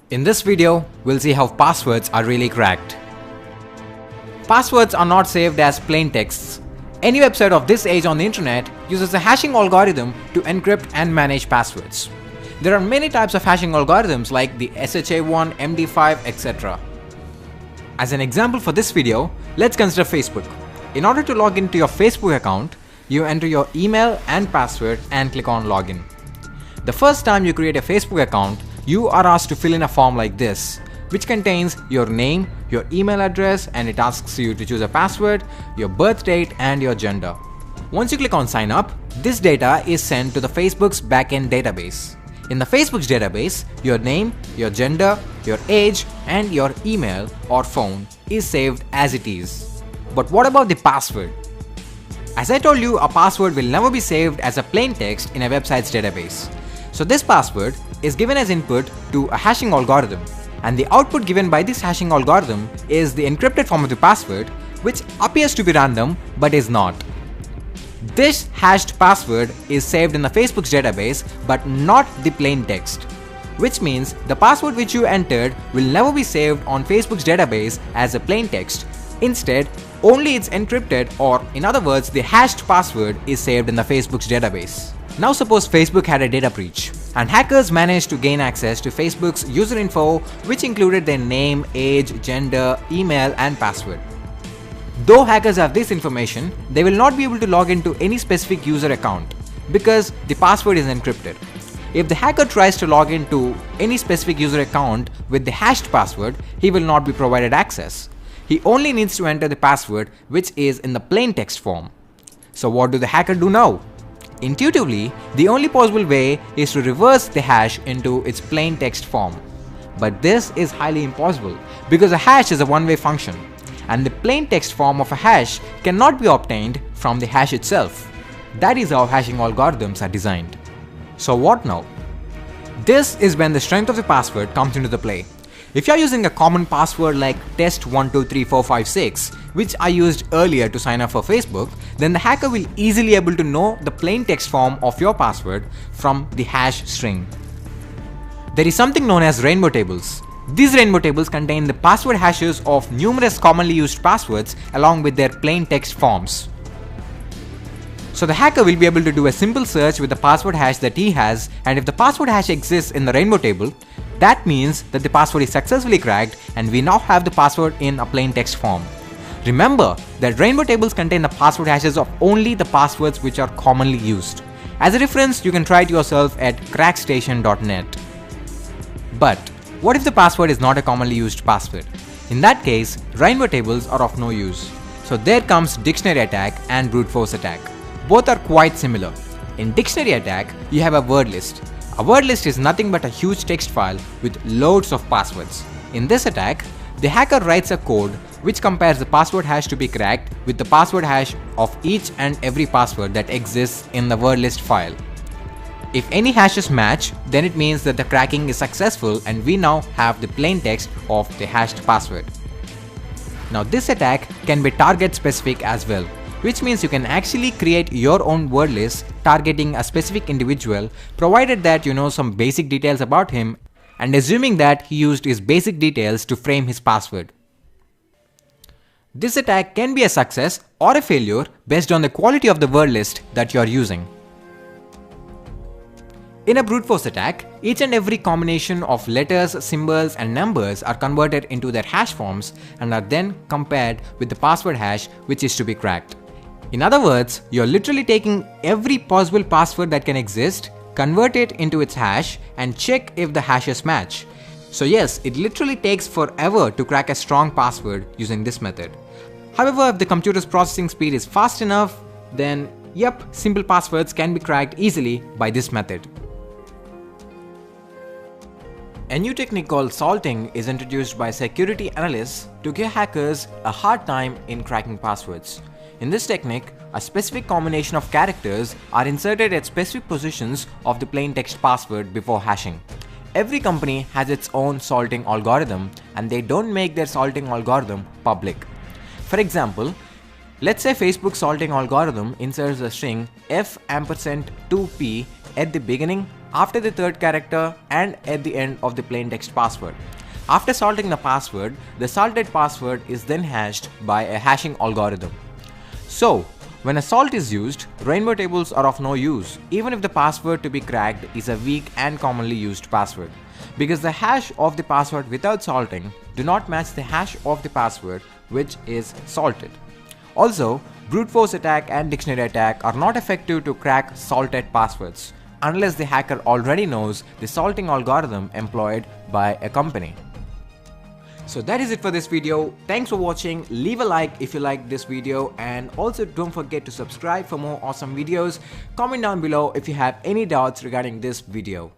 In this video, we'll see how passwords are really cracked. Passwords are not saved as plain texts. Any website of this age on the internet uses a hashing algorithm to encrypt and manage passwords. There are many types of hashing algorithms like the SHA-1, MD5, etc. As an example for this video, let's consider Facebook. In order to log into your Facebook account, you enter your email and password and click on login. The first time you create a Facebook account, you are asked to fill in a form like this, which contains your name, your email address, and it asks you to choose a password, your birth date, and your gender. Once you click on sign up, this data is sent to the Facebook's backend database. In the Facebook's database, your name, your gender, your age, and your email or phone is saved as it is. But what about the password? As I told you, a password will never be saved as a plain text in a website's database. So this password is given as input to a hashing algorithm, and the output given by this hashing algorithm is the encrypted form of the password, which appears to be random but is not. This hashed password is saved in the Facebook's database but not the plain text, which means the password which you entered will never be saved on Facebook's database as a plain text. Instead, only its encrypted, or in other words, the hashed password is saved in the Facebook's database. Now suppose Facebook had a data breach, and hackers managed to gain access to Facebook's user info, which included their name, age, gender, email, and password. Though hackers have this information, they will not be able to log into any specific user account because the password is encrypted. If the hacker tries to log into any specific user account with the hashed password, he will not be provided access. He only needs to enter the password, which is in the plain text form. So what do the hacker do now? Intuitively, the only possible way is to reverse the hash into its plain text form. But this is highly impossible because a hash is a one-way function, and the plain text form of a hash cannot be obtained from the hash itself. That is how hashing algorithms are designed. So what now? This is when the strength of the password comes into the play. If you are using a common password like test123456, which I used earlier to sign up for Facebook, then the hacker will easily able to know the plain text form of your password from the hash string. There is something known as rainbow tables. These rainbow tables contain the password hashes of numerous commonly used passwords along with their plain text forms. So the hacker will be able to do a simple search with the password hash that he has, and if the password hash exists in the rainbow table, that means that the password is successfully cracked and we now have the password in a plain text form. Remember that rainbow tables contain the password hashes of only the passwords which are commonly used. As a reference, you can try it yourself at crackstation.net. But what if the password is not a commonly used password? In that case, rainbow tables are of no use. So there comes dictionary attack and brute force attack. Both are quite similar. In dictionary attack, you have a word list. A word list is nothing but a huge text file with loads of passwords. In this attack, the hacker writes a code which compares the password hash to be cracked with the password hash of each and every password that exists in the word list file. If any hashes match, then it means that the cracking is successful and we now have the plain text of the hashed password. Now this attack can be target specific as well, which means you can actually create your own word list targeting a specific individual, provided that you know some basic details about him and assuming that he used his basic details to frame his password. This attack can be a success or a failure based on the quality of the word list that you are using. In a brute force attack, each and every combination of letters, symbols, and numbers are converted into their hash forms and are then compared with the password hash which is to be cracked. In other words, you're literally taking every possible password that can exist, convert it into its hash, and check if the hashes match. So yes, it literally takes forever to crack a strong password using this method. However, if the computer's processing speed is fast enough, then yep, simple passwords can be cracked easily by this method. A new technique called salting is introduced by security analysts to give hackers a hard time in cracking passwords. In this technique, a specific combination of characters are inserted at specific positions of the plain text password before hashing. Every company has its own salting algorithm and they don't make their salting algorithm public. For example, let's say Facebook's salting algorithm inserts the string f ampersand 2p at the beginning, after the third character and at the end of the plaintext password. After salting the password, the salted password is then hashed by a hashing algorithm. So, when a salt is used, rainbow tables are of no use, even if the password to be cracked is a weak and commonly used password, because the hash of the password without salting do not match the hash of the password which is salted. Also, brute force attack and dictionary attack are not effective to crack salted passwords, unless the hacker already knows the salting algorithm employed by a company. So that is it for this video. Thanks for watching. Leave a like if you liked this video, and also don't forget to subscribe for more awesome videos. Comment down below if you have any doubts regarding this video.